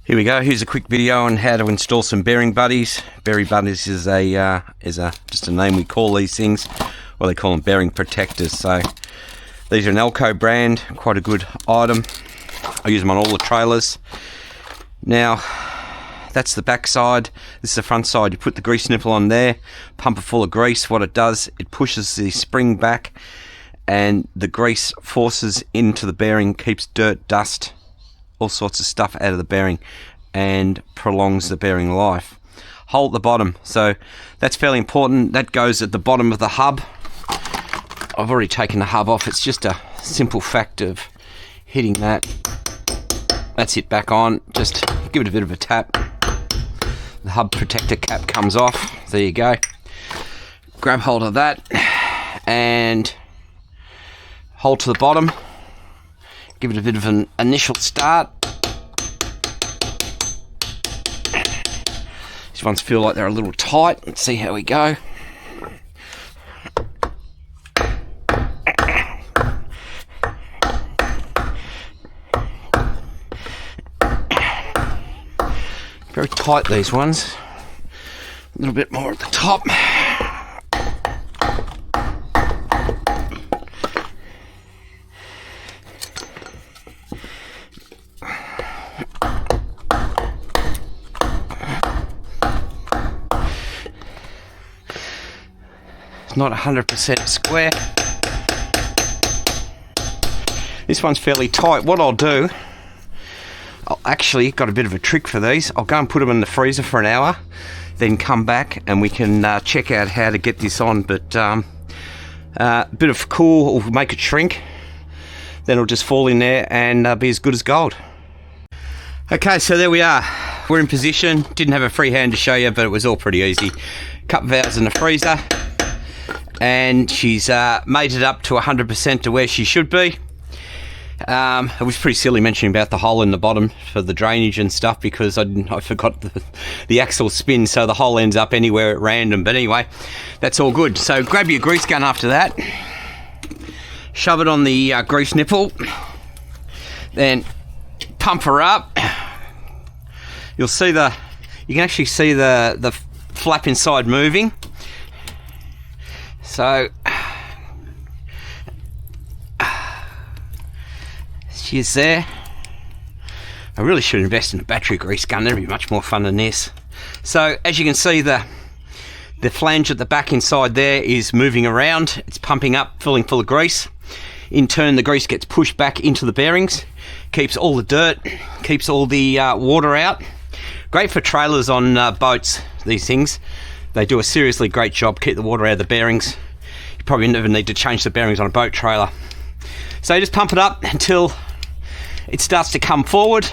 Here we go. Here's a quick video on how to install some bearing buddies. Bearing buddies is just a name we call these things. Well, they call them bearing protectors. So these are an Elco brand, quite a good item. I use them on all the trailers. Now, that's the back side. This is the front side. You put the grease nipple on there, pump it full of grease. What it does, it pushes the spring back, and the grease forces into the bearing, keeps dirt, dust, all sorts of stuff out of the bearing, and prolongs the bearing life. Hole at the bottom, so that's fairly important. That goes at the bottom of the hub. I've already taken the hub off. It's just a simple fact of hitting that. That's it back on. Just give it a bit of a tap. The hub protector cap comes off. There you go. Grab hold of that and hold to the bottom. Give it a bit of an initial start. These ones feel like they're a little tight. Let's see how we go. Very tight, these ones. A little bit more at the top. It's not 100% square. This one's fairly tight. What I'll do, I'll actually got a bit of a trick for these. I'll go and put them in the freezer for an hour, then come back and we can check out how to get this on. But a bit of cool will make it shrink, then it'll just fall in there and be as good as gold. Okay, so there we are. We're in position. Didn't have a free hand to show you, but it was all pretty easy. Couple of hours in the freezer, and she's made it up to 100% to where she should be. It was pretty silly mentioning about the hole in the bottom for the drainage and stuff, because I forgot the axle spin, so the hole ends up anywhere at random. But anyway, that's all good. So grab your grease gun after that, shove it on the grease nipple, then pump her up. You can actually see the flap inside moving. So she is there. I really should invest in a battery grease gun. That'd be much more fun than this. So as you can see, the flange at the back inside there is moving around. It's pumping up, filling full of grease. In turn, the grease gets pushed back into the bearings, keeps all the dirt, keeps all the water out. Great for trailers on boats, these things. They do a seriously great job, keep the water out of the bearings. You probably never need to change the bearings on a boat trailer. So you just pump it up until it starts to come forward.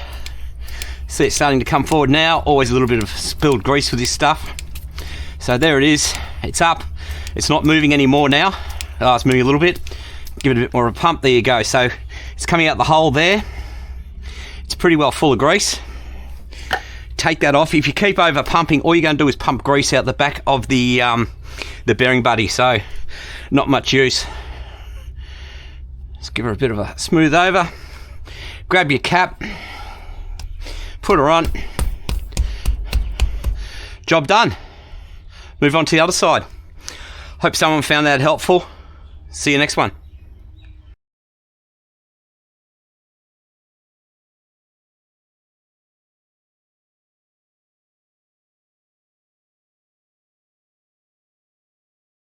See, it's starting to come forward now. Always a little bit of spilled grease with this stuff. So there it is. It's up. It's not moving anymore now. Oh, it's moving a little bit. Give it a bit more of a pump. There you go. So it's coming out the hole there. It's pretty well full of grease. Take that off. If you keep over pumping, all you're going to do is pump grease out the back of the bearing buddy. So not much use. Let's give her a bit of a smooth over. Grab your cap, put her on. Job done. Move on to the other side. Hope someone found that helpful. See you next one.